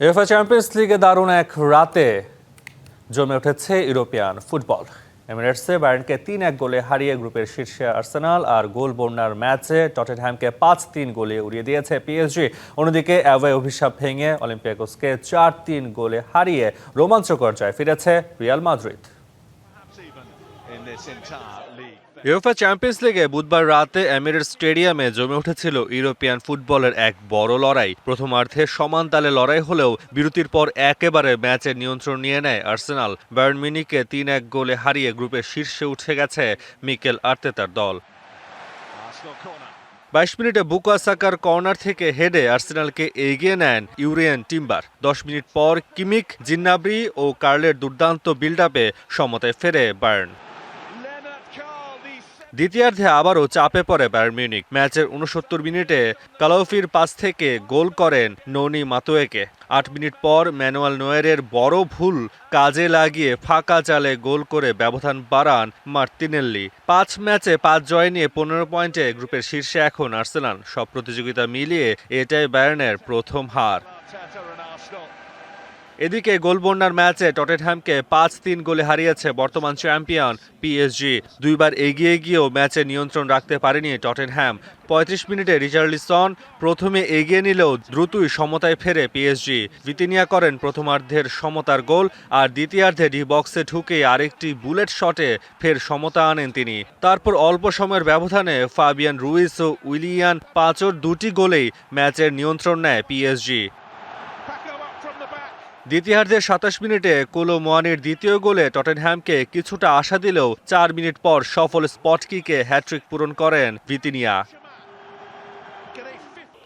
UEFA champions লিগে দারুণ এক রাতে জমে উঠেছে ইউরোপিয়ান ফুটবল। এমিরেটসে বায়ার্নকে ৩-১ গোলে হারিয়ে গ্রুপের শীর্ষে আর্সেনাল আর গোল বন্যার ম্যাচে টটেনহ্যামকে 5-3 গোলে উড়িয়ে দিয়েছে পিএসজি। অন্যদিকে অ্যাওয়ে অভিশাপ ভেঙে অলিম্পিয়াকোসকে 4-3 গোলে হারিয়ে রোমাঞ্চকর জয় ফিরেছে রিয়াল মাদ্রিদ। উয়েফা চ্যাম্পিয়ন্স লিগে বুধবার রাতে এমিরেটস স্টেডিয়ামে জমে উঠেছিল ইউরোপিয়ান ফুটবলের এক বড় লড়াই। প্রথমার্ধে সমান তালে লড়াই হলেও বিরতির পর একেবারে ম্যাচের নিয়ন্ত্রণ নিয়ে নেয় আর্সেনাল। বায়ার্ন মিউনিখকে 3-1 গোলে হারিয়ে গ্রুপের শীর্ষে উঠে গেছে মিকেল আর্তেতার দল। 22 মিনিটে বুকায়ো সাকার কর্নার থেকে হেডে আর্সেনালকে এগিয়ে নেন ইউরিয়ান টিম্বার। 10 মিনিট পর কিমিক, জিন্নাব্রি ও কার্লের দুর্দান্ত বিল্ড আপে সমতায় ফেরে বায়ার্ন। দ্বিতীয়ার্ধে আবারও চাপে পড়ে বায়ার্ন মিউনিখ। ম্যাচের 69 মিনিটে কালাউফির পাস থেকে গোল করেন নোনি মাতুয়েকে। 8 মিনিট পর ম্যানুয়েল নোয়েরের বড় ভুল কাজে লাগিয়ে ফাঁকা চালে গোল করে ব্যবধান বাড়ান মার্তিনেল্লি। 5 ম্যাচে 5 জয় নিয়ে 15 পয়েন্টে গ্রুপের শীর্ষে এখন আর্সেনাল। সব প্রতিযোগিতা মিলিয়ে এটাই বায়ার্নের প্রথম হার। এদিকে গোলবন্যার ম্যাচে টটেনহ্যামকে 5-3 গোলে হারিয়েছে বর্তমান চ্যাম্পিয়ন পিএসজি। দুইবার এগিয়ে গিয়েও ম্যাচে নিয়ন্ত্রণ রাখতে পারেনি টটেনহ্যাম। 35 মিনিটে রিচার্লিসন প্রথমে এগিয়ে নিলেও দ্রুতই সমতায় ফেরে পিএসজি। ভিতিনিয়া করেন প্রথমার্ধের সমতার গোল, আর দ্বিতীয়ার্ধে ডি বক্সে ঢুকে আরেকটি বুলেট শটে ফের সমতা আনেন তিনি। তারপর অল্প সময়ের ব্যবধানে ফাবিয়ান রুইস ও উইলিয়ান পাচোর দুটি গোলেই ম্যাচের নিয়ন্ত্রণ নেয় পিএসজি। দ্বিতীয়ার্ধের 27 মিনিটে কোলো মুয়ানির দ্বিতীয় গোলে টটেনহ্যামকে কিছুটা আশা দিলেও 4 মিনিট পর সফল স্পট কিকে হ্যাট্রিক পূরণ করেন ভিতিনিয়া।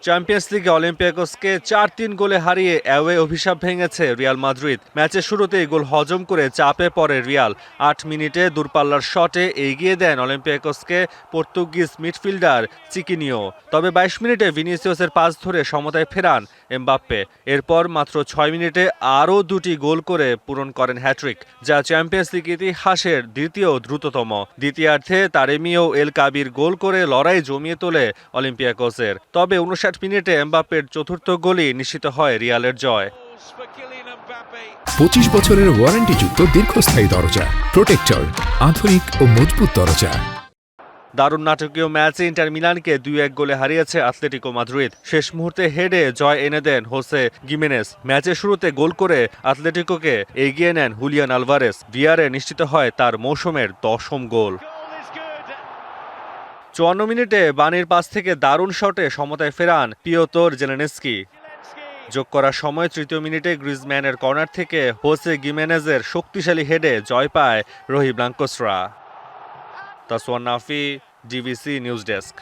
চ্যাম্পিয়ন্স লিগে অলিম্পিয়াকোসকে 4-3 গোলে হারিয়ে অ্যাওয়ে অভিশাপ ভেঙেছে রিয়াল মাদ্রিদ। ম্যাচের শুরুতেই গোল হজম করে চাপে পড়ে রিয়াল। 8 মিনিটে দূরপাল্লার শটে এগিয়ে দেন অলিম্পিয়াকোসকে পর্তুগিজ মিডফিল্ডার চিকিনিও। তবে 22 মিনিটে ভিনিসিয়াসের পাস ধরে সমতায় ফেরান এমবাপ্পে। এরপর মাত্র 6 মিনিটে আরও দুটি গোল করে পূরণ করেন হ্যাট্রিক, যা চ্যাম্পিয়ন্স লিগ ইতিহাসের দ্বিতীয় দ্রুততম। দ্বিতীয়ার্ধে তারেমিও এল কাবির গোল করে লড়াই জমিয়ে তোলে অলিম্পিয়াকোসের। তবে 59 মিনিটে এমবাপ্পের চতুর্থ গোলই নিশ্চিত হয় রিয়ালের জয়। 25 বছরের ওয়ারেন্টিযুক্ত দীর্ঘস্থায়ী দরজা প্রোটেক্টর, আধুনিক ও মজবুত দরজা। দারুণ নাটকীয় ম্যাচে ইন্টার মিলানকে 2-1 গোলে হারিয়েছে আতলেটিকো মাদ্রিদ। শেষ মুহূর্তে হেডে জয় এনে দেন হোসে গিমেনেজ। ম্যাচের শুরুতে গোল করে আতলেটিকোকে এগিয়ে নেন হুলিয়ান আলভারেস। ভিয়ারে নিশ্চিত হয় তার মৌসুমের 10ম গোল। 54 মিনিটে বানির পাস থেকে দারুণ শটে সমতায় ফেরান পিওতর জেলেনস্কি। যোগ করার সময় 3য় মিনিটে গ্রিজম্যানের কর্নার থেকে হোসে গিমেনেজের শক্তিশালী হেডে জয় পায় রোহি ব্লাঙ্কোসরা। তাসওয়ান নাফি, ডিভিসি নিউজ ডেস্ক।